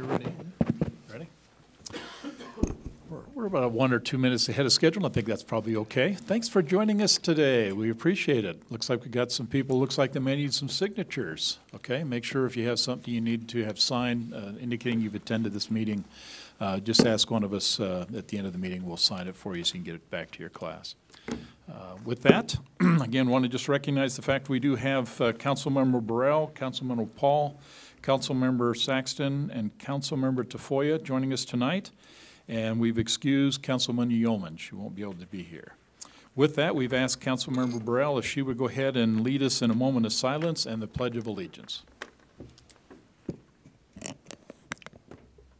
you're ready. Ready? We're about 1 or 2 minutes ahead of schedule. I think that's probably okay. Thanks for joining us today. We appreciate it. Looks like we got some people, looks like they may need some signatures. Okay, make sure if you have something you need to have signed indicating you've attended this meeting, just ask one of us at the end of the meeting. We'll sign it for you so you can get it back to your class. With that, again, want to just recognize the fact we do have Councilmember Burrell, Councilmember Paul, Councilmember Saxton, and Councilmember Tafoya joining us tonight. And we've excused Councilman Yeoman. She won't be able to be here. With that, we've asked Councilmember Burrell if she would go ahead and lead us in a moment of silence and the Pledge of Allegiance.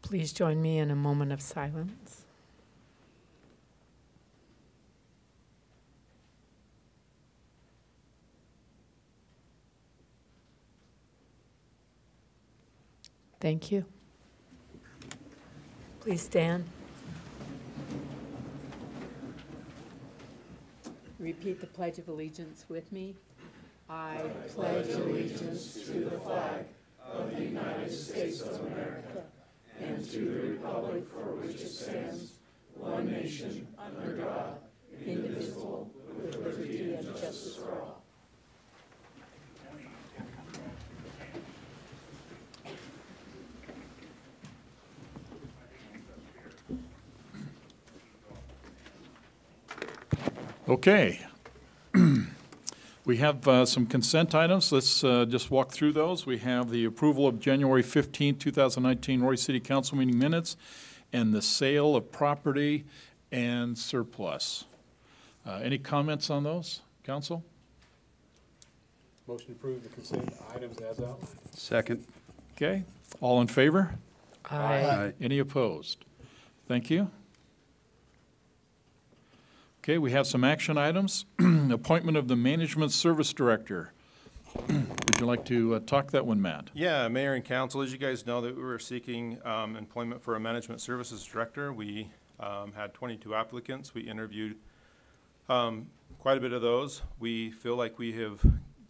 Please join me in a moment of silence. Thank you. Please stand. Repeat the Pledge of Allegiance with me. I pledge allegiance to the flag of the United States of America and to the republic for which it stands, one nation, under God, indivisible, with liberty and justice for all. Okay. We have some consent items. Let's just walk through those. We have the approval of January 15, 2019 Royse City Council meeting minutes and the sale of property and surplus. Any comments on those, Council? Motion to approve the consent items as outlined. Second. Okay. All in favor? Aye. Any opposed? Thank you. Okay, we have some action items. Appointment of the Management Service Director. Would you like to talk that one, Matt? Yeah, Mayor and Council, as you guys know, that we were seeking employment for a Management Services Director. We had 22 applicants. We interviewed quite a bit of those. We feel like we have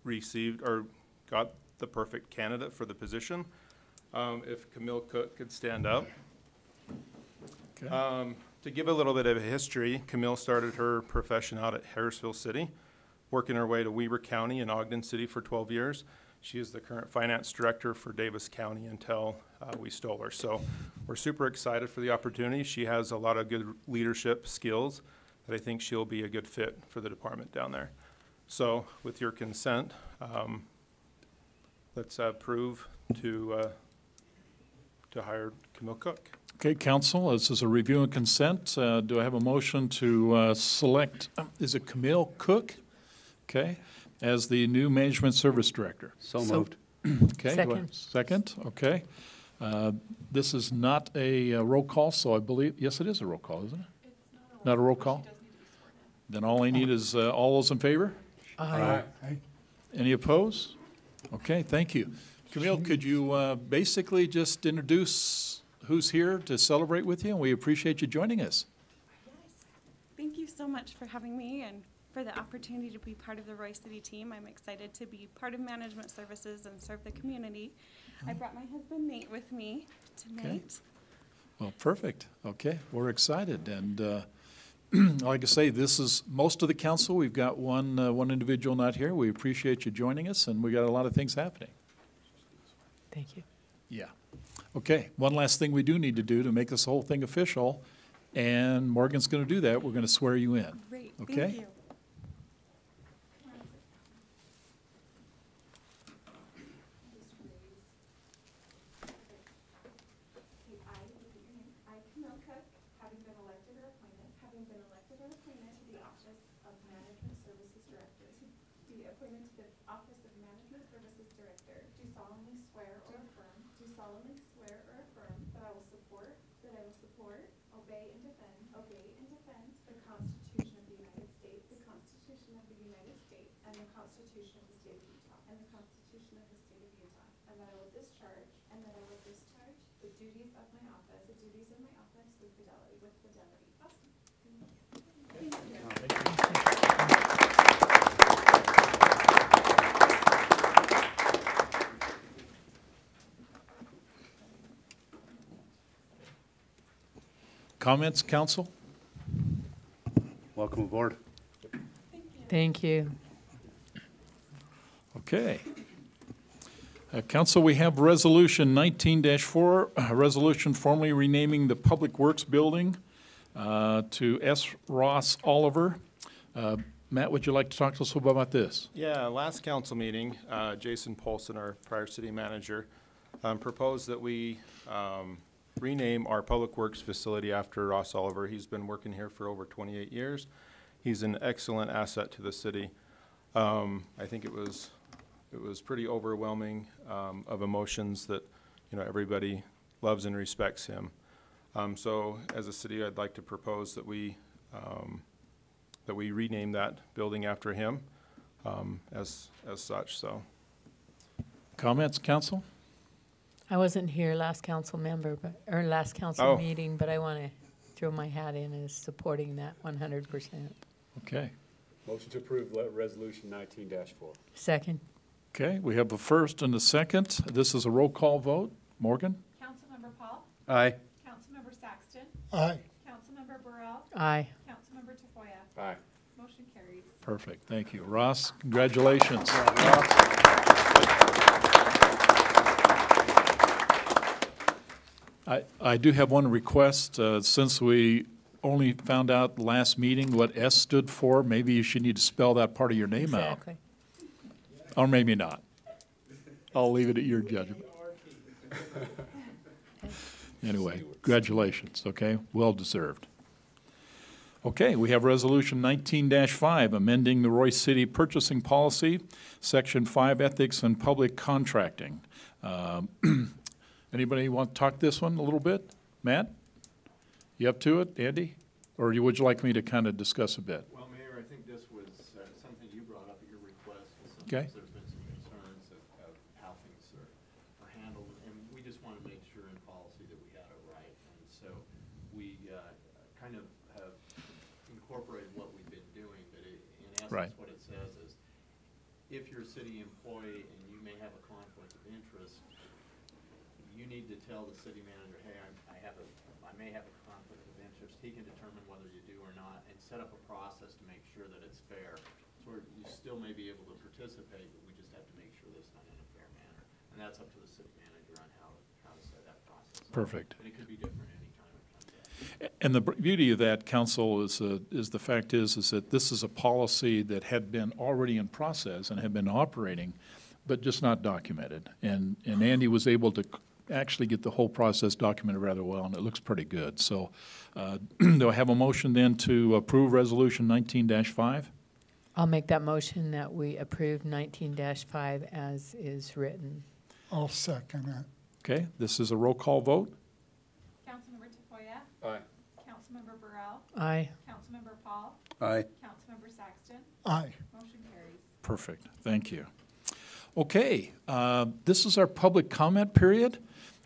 received or got the perfect candidate for the position. If Camille Cook could stand up. Okay. To give a little bit of a history, Camille started her profession out at Harrisville City, working her way to Weber County and Ogden City for 12 years. She is the current finance director for Davis County until we stole her. So we're super excited for the opportunity. She has a lot of good leadership skills that I think she'll be a good fit for the department down there. So with your consent, let's approve to hire Camille Cook. Okay, Council, this is a review and consent. Do I have a motion to select, is it Camille Cook? Okay, as the new Management Service Director. So moved. Okay. Second. Second, okay. This is not a roll call, so I believe, yes, it is a roll call, isn't it? It's not a roll call? Then all I need is all those in favor? Aye. Any opposed? Okay, thank you. Camille, could you basically just introduce who's here to celebrate with you, and we appreciate you joining us. Yes. Thank you so much for having me and for the opportunity to be part of the Royse City team. I'm excited to be part of Management Services and serve the community. I brought my husband Nate with me tonight. Okay. Well, perfect. Okay, we're excited. And like I say, this is most of the council. We've got one individual not here. We appreciate you joining us, and we got a lot of things happening. Thank you. Yeah. Okay, one last thing we do need to do to make this whole thing official, and Morgan's going to do that. We're going to swear you in. Great, Okay? thank you. I, Camille Cook, having been elected or appointed to the office of Management Services Director, do solemnly swear or affirm that I will support, obey and defend the Constitution of the United States, and the Constitution of the State of Utah, and that I will discharge the duties of my office with fidelity. Awesome. Thank you. Comments, council? Welcome aboard. Thank you. Okay. Council, we have Resolution 19-4, a resolution formally renaming the Public Works Building to S. Ross Oliver. Matt, would you like to talk to us about this? Yeah, last council meeting, Jason Polson, our prior city manager, proposed that we rename our Public Works facility after Ross Oliver. He's been working here for over 28 years. He's an excellent asset to the city. I think it was pretty overwhelming of emotions that, you know, everybody loves and respects him. So as a city, I'd like to propose that we rename that building after him as such. So, Comments, council? I wasn't here last council meeting, but I want to throw my hat in as supporting that 100%. Okay. Motion to approve resolution 19-4. Second. Okay, we have a first and a second. This is a roll call vote. Morgan? Councilmember Paul, Aye. Councilmember Saxton, Aye. Councilmember Burrell, Aye. Councilmember Tafoya. Aye. Motion carries. Perfect, thank you. Ross, congratulations. I do have one request. Since we only found out last meeting what S stood for, maybe you should need to spell that part of your name out. Exactly. Or maybe not. I'll leave it at your judgment. Anyway, congratulations, okay? Well deserved. Okay, we have Resolution 19-5, amending the Royce City Purchasing Policy, Section 5, Ethics and Public Contracting. Anybody want to talk this one a little bit? Matt? You up to it, Andy? Or would you like me to kind of discuss a bit? Well, Mayor, I think this was something you brought up at your request. Okay. There's been some concerns of how things are handled, and we just want to make sure in policy that we got it right. And so we kind of have incorporated what we've been doing, but in essence, Right. what it says is, if you're a city employee and you may have a conflict of interest, you need to tell the city manager, hey, I may have a conflict of interest. He can determine whether you do or not and set up a process to make sure that it's fair. So you still may be able to participate, but we just have to make sure that it's done in a fair manner. And that's up to the city manager on how to set that process up. Perfect. And it could be different any time it comes up. And the beauty of that, council, is the fact is that this is a policy that had been already in process and had been operating, but just not documented. And Andy was able to actually get the whole process documented rather well, and it looks pretty good. So do I have a motion then to approve Resolution 19-5? I'll make that motion that we approve 19-5 as is written. I'll second it. Okay, this is a roll call vote. Councilmember Tafoya, Aye. Councilmember Burrell, Aye. Councilmember Paul, Aye. Councilmember Saxton. Aye. Motion carries. Perfect, thank you. Okay, this is our public comment period.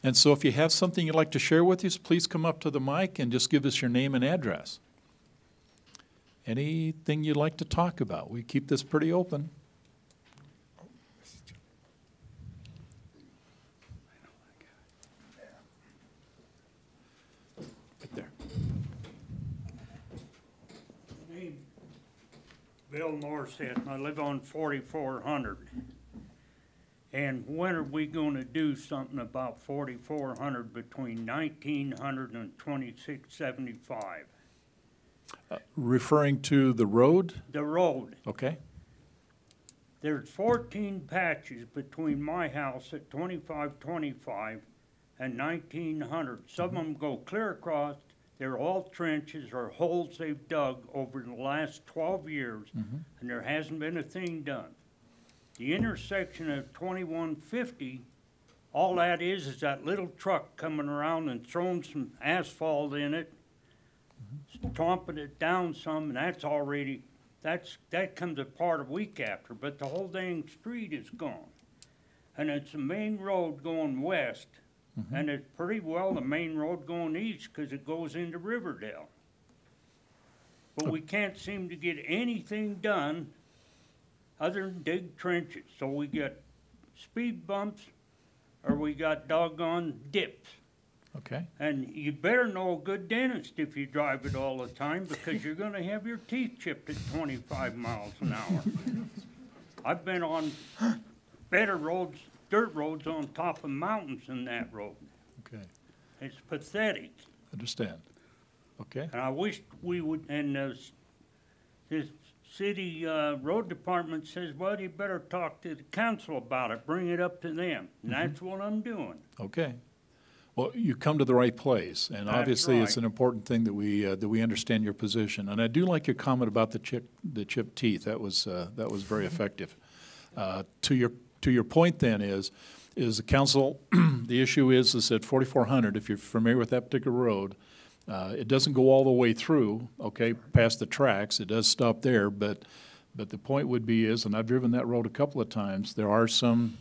And so if you have something you'd like to share with us, please come up to the mic and just give us your name and address. Anything you'd like to talk about? We keep this pretty open. Right there. Name Bill Morstead, and I live on 4400. And when are we gonna do something about 4400 between 1900 and 2675? Referring to the road? The road, Okay, there's 14 patches between my house at 2525 and 1900. Some of them go clear across. They're all trenches or holes they've dug over the last 12 years, and there hasn't been a thing done. The intersection of 2150, all that is that little truck coming around and throwing some asphalt in it, stomping it down some, and that's already, that comes a part of week after, but the whole dang street is gone. And it's a main road going west, and it's pretty well the main road going east, 'cause it goes into Riverdale. But we can't seem to get anything done other than dig trenches. So we got speed bumps, or we got doggone dips. Okay, And you better know a good dentist if you drive it all the time, because you're gonna have your teeth chipped at 25 miles an hour. I've been on better roads, dirt roads on top of mountains than that road. okay, It's pathetic. understand. Okay, And I wish we would, and this city, road department says, well, you better talk to the council about it, bring it up to them. And that's what I'm doing. okay. Well, you come to the right place, and That's obviously it's right. an important thing that we understand your position. And I do like your comment about the chipped teeth. That was very effective. To your point then is the council, the issue is at 4400, if you're familiar with that particular road, it doesn't go all the way through, okay, past the tracks. It does stop there, but the point would be is, and I've driven that road a couple of times, there are some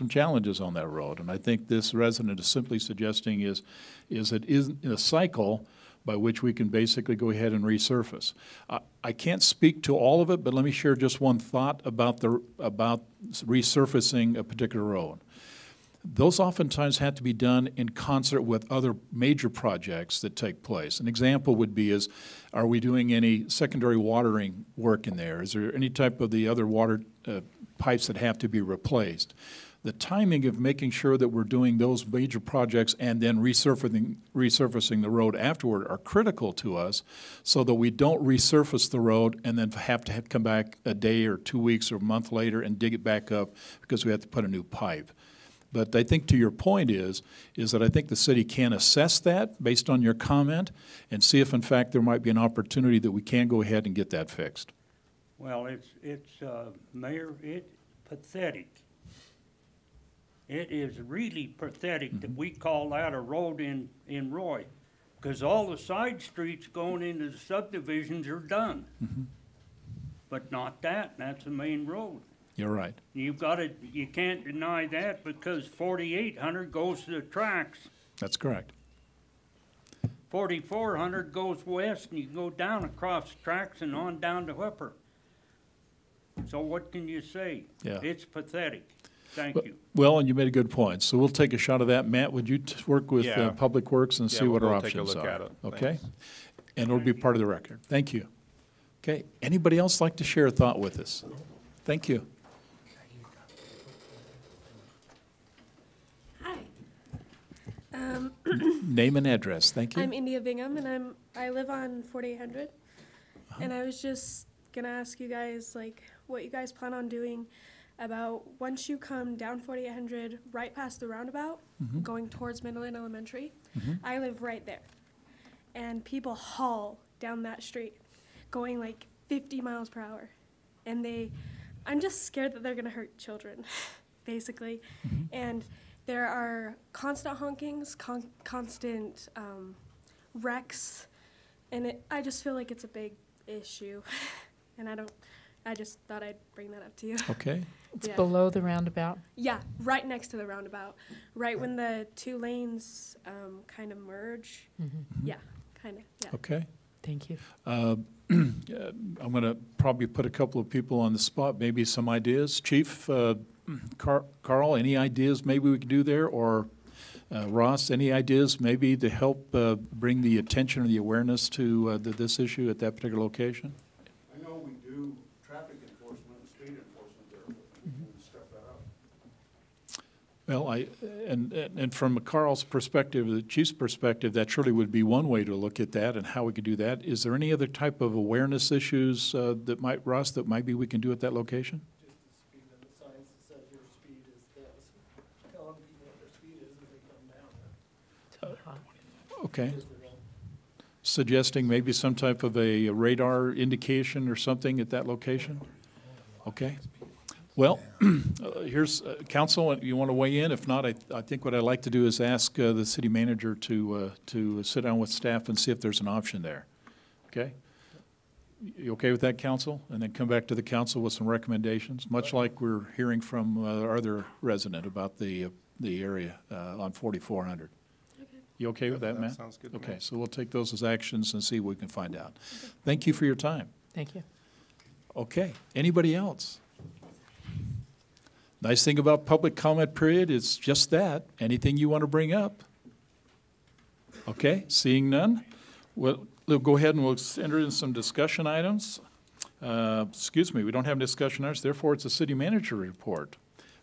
challenges on that road. And I think this resident is simply suggesting is it is a cycle by which we can basically go ahead and resurface. I can't speak to all of it, but let me share just one thought about resurfacing a particular road. Those oftentimes have to be done in concert with other major projects that take place. An example would be are we doing any secondary watering work in there? Is there any type of the other water pipes that have to be replaced? The timing of making sure that we're doing those major projects and then resurfacing the road afterward are critical to us, so that we don't resurface the road and then have to come back a day or 2 weeks or a month later and dig it back up because we have to put a new pipe. But I think to your point is that I think the city can assess that based on your comment and see if in fact there might be an opportunity that we can go ahead and get that fixed. Well, Mayor, it's pathetic. It is really pathetic that we call that a road in Roy, because all the side streets going into the subdivisions are done. But not that, that's a main road. You're right. You can't deny that, because 4800 goes to the tracks. That's correct. 4400 goes west, and you go down across the tracks and on down to Whipper. So what can you say? Yeah. It's pathetic. Thank you. Well, and you made a good point. So we'll take a shot of that. Matt, would you work with Yeah. Public Works and Yeah, see what our we'll take a options look are? at it. Okay? Thanks. And it'll be part of the record. Thank you. Okay, anybody else like to share a thought with us? Thank you. Hi, Name and address, thank you. I'm India Bingham, and I live on 4800. And I was just gonna ask you guys, like, what you guys plan on doing about once you come down 4800, right past the roundabout, going towards Midland Elementary. I live right there, and people haul down that street, going like 50 miles per hour, and I'm just scared that they're gonna hurt children, basically. And there are constant honkings, constant wrecks, and I just feel like it's a big issue. And I just thought I'd bring that up to you. Okay, It's Yeah. below the roundabout. Yeah, right next to the roundabout, right when the two lanes kind of merge. Yeah, kind of, yeah. okay. Thank you. I'm going to probably put a couple of people on the spot, maybe some ideas. Chief, Carl, any ideas maybe we could do there? Or Ross, any ideas maybe to help bring the attention or the awareness to this issue at that particular location? I know we do traffic enforcement and speed enforcement there, but we can step that up. Well, and from Carl's perspective, the chief's perspective, that surely would be one way to look at that and how we could do that. Is there any other type of awareness issues Ross, that maybe we can do at that location? Just the speed limit signs that says your speed is this. Telling people what their speed is as they come down. Okay. Suggesting maybe some type of a radar indication or something at that location? Okay. Well, here's, council, you want to weigh in? If not, I think what I'd like to do is ask the city manager to sit down with staff and see if there's an option there. Okay? You okay with that, council? And then come back to the council with some recommendations, much like we're hearing from our other resident about the area on 4400. You okay with that, Matt? Sounds good to me. Okay, so we'll take those as actions and see what we can find out. Thank you for your time. Thank you. Okay, anybody else? Nice thing about public comment period is just that, anything you want to bring up. Okay, seeing none, we'll go ahead and we'll enter in some discussion items. Excuse me, we don't have discussion items, therefore it's a city manager report.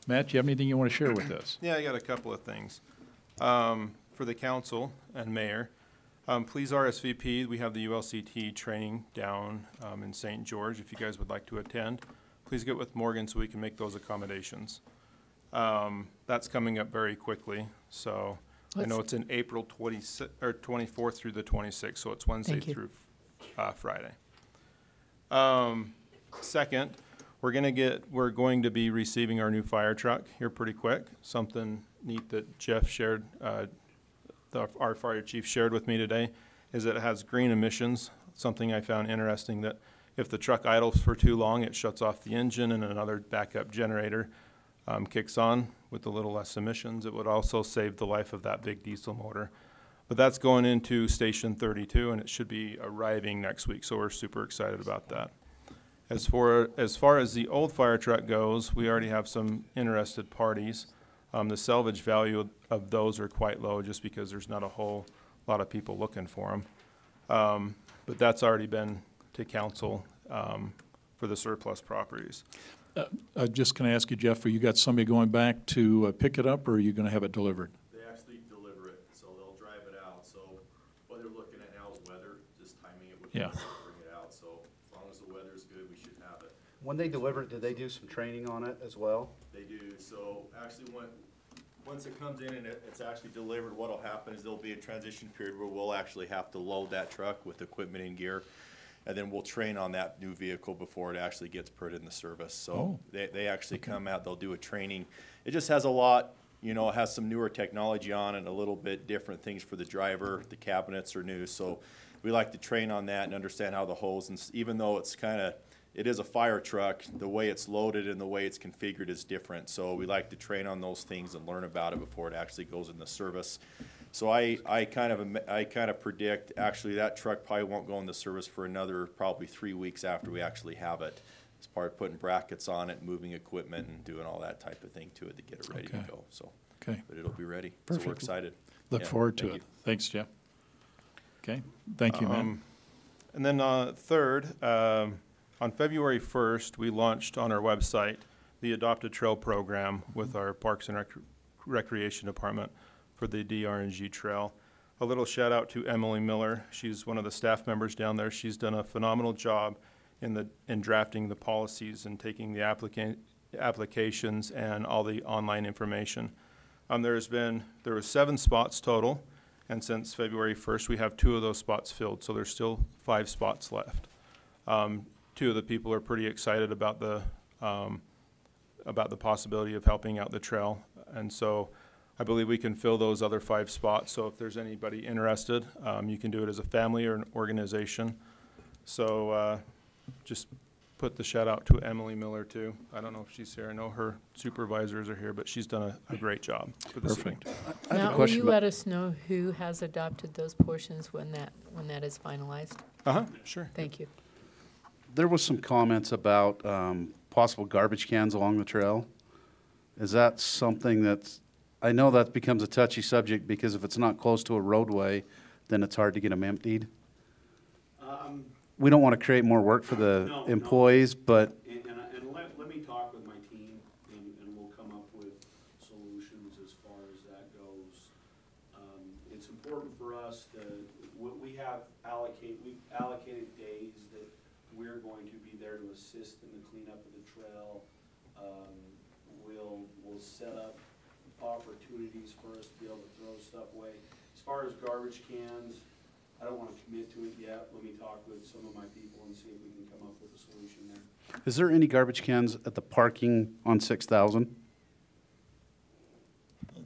Matt, do you have anything you want to share with us? Yeah, I got a couple of things. For the council and mayor, please RSVP. We have the ULCT training down in St. George. If you guys would like to attend, please get with Morgan so we can make those accommodations. That's coming up very quickly, so I know it's in April 24th through the 26th, so it's Wednesday through Friday. Second, we're going to be receiving our new fire truck here pretty quick. Something neat that Jeff shared, our fire chief shared with me today, is that it has green emissions. Something I found interesting, that if the truck idles for too long, it shuts off the engine and another backup generator kicks on with a little less emissions. It would also save the life of that big diesel motor. But that's going into Station 32, and it should be arriving next week, so we're super excited about that. As far as the old fire truck goes, we already have some interested parties. The salvage value of those are quite low just because there's not a whole lot of people looking for them. But that's already been to council for the surplus properties. Just can I ask you, Jeff, are you got somebody going back to pick it up, or are you going to have it delivered? They actually deliver it, so they'll drive it out. So what they're looking at now is weather, just timing it with Yeah. weather to bring it out. So as long as the weather's good, we should have it. When they deliver it, do they do some training on it as well? They do. So actually, once it comes in and it's actually delivered, what'll happen is there'll be a transition period where we'll actually have to load that truck with equipment and gear, and then we'll train on that new vehicle before it actually gets put in the service. So they actually come out, they'll do a training. It just has a lot, it has some newer technology on it, and a little bit different things for the driver. The cabinets are new, so we like to train on that and understand how the hose, and even though it is a fire truck, the way it's loaded and the way it's configured is different. So we like to train on those things and learn about it before it actually goes into service. So I kind of predict actually that truck probably won't go into service for another probably 3 weeks after we actually have it. As part of putting brackets on it, moving equipment, and doing all that type of thing to it to get it ready to go. So, but it'll be ready. Perfect. So we're excited. Look forward to it. Thanks, Jeff. Okay, thank you, Matt. And then third, on February 1st, we launched on our website the Adopt a Trail program with our Parks and Recreation Department for the DRNG Trail. A little shout out to Emily Miller. She's one of the staff members down there. She's done a phenomenal job in drafting the policies and taking the applications and all the online information. There was 7 spots total, and since February 1st, we have 2 of those spots filled, so there's still 5 spots left. 2 of the people are pretty excited about the possibility of helping out the trail, and so I believe we can fill those other 5 spots. So if there's anybody interested, you can do it as a family or an organization. So just put the shout out to Emily Miller too. I don't know if she's here. I know her supervisors are here, but she's done a great job for the city. Now, will you let us know who has adopted those portions when that is finalized? Sure. Thank you. There was some comments about possible garbage cans along the trail. Is that something I know that becomes a touchy subject because if it's not close to a roadway, then it's hard to get them emptied. We don't want to create more work for the employees, but. And let me talk with my team, and we'll come up with solutions as far as that goes. It's important for us we've allocated days that we're going to be there to assist in the cleanup of the trail. We'll set up opportunities for us to be able to throw stuff away. As far as garbage cans, I don't want to commit to it yet. Let me talk with some of my people and see if we can come up with a solution there. Is there any garbage cans at the parking on 6,000?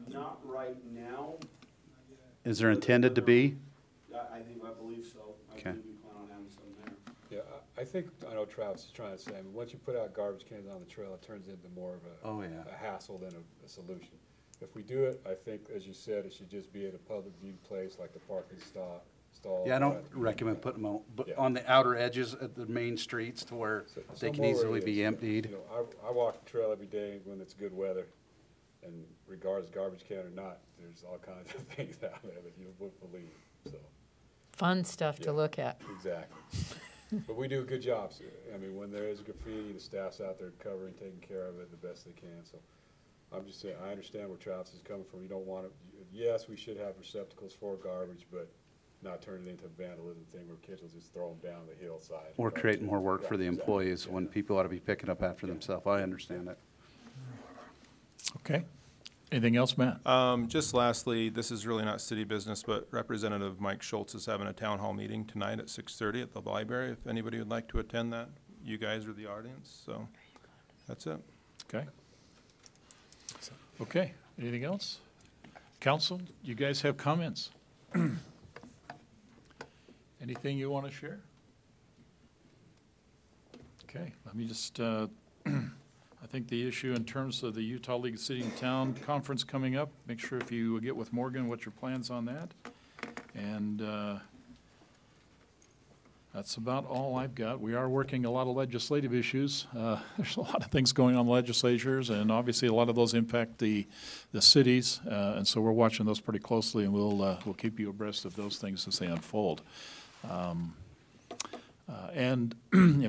Not right now. Is there intended to be? I believe so. I believe we plan on having some there. Yeah, I know Travis is trying to say, once you put out garbage cans on the trail, it turns into more of a hassle than a solution. If we do it, I think, as you said, it should just be at a public viewed place like the parking stall. Yeah, I don't recommend putting them on the outer edges of the main streets to where they can easily be emptied. I walk the trail every day when it's good weather, And regardless garbage can or not, there's all kinds of things out there that you wouldn't believe, so. Fun stuff to Yeah. look at. Exactly. But we do a good job. I mean, when there is graffiti, the staff's out there covering, taking care of it the best they can. So I'm just saying, I understand where Travis is coming from. You don't want to, yes, we should have receptacles for garbage, but not turn it into a vandalism thing where kids will just throw them down the hillside. Or create more work for the Right, exactly. employees when people ought to be picking up after themselves. I understand that. Okay. Anything else, Matt? Just lastly, this is really not city business, but Representative Mike Schultz is having a town hall meeting tonight at 6:30 at the library. If anybody would like to attend that, you guys are the audience, so that's it. Okay. Okay, anything else? Council, you guys have comments? Anything you want to share? Okay, let me just, I think the issue in terms of the Utah League of City and Town Conference coming up, make sure if you get with Morgan, what your plans on that. And that's about all I've got. We are working a lot of legislative issues. There's a lot of things going on in legislatures, and obviously a lot of those impact the cities. And so we're watching those pretty closely, and we'll keep you abreast of those things as they unfold. And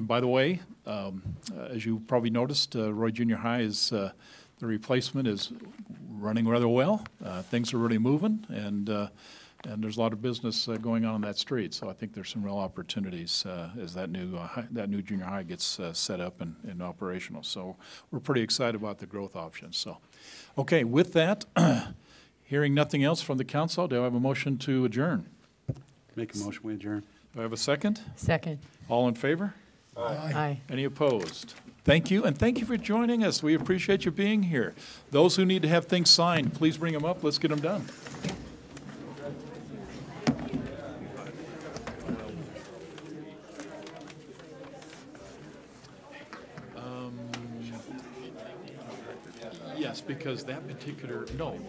by the way, as you probably noticed, Roy Junior High is, the replacement is running rather well. Things are really moving, and there's a lot of business going on that street. So I think there's some real opportunities as that new junior high gets set up and operational. So we're pretty excited about the growth options. So, okay, with that, hearing nothing else from the council, do I have a motion to adjourn? Make a motion, we adjourn. Do I have a second? Second. All in favor? Aye. Any opposed? Thank you, and thank you for joining us. We appreciate you being here. Those who need to have things signed, please bring them up. Let's get them done. Yes, because that particular, no.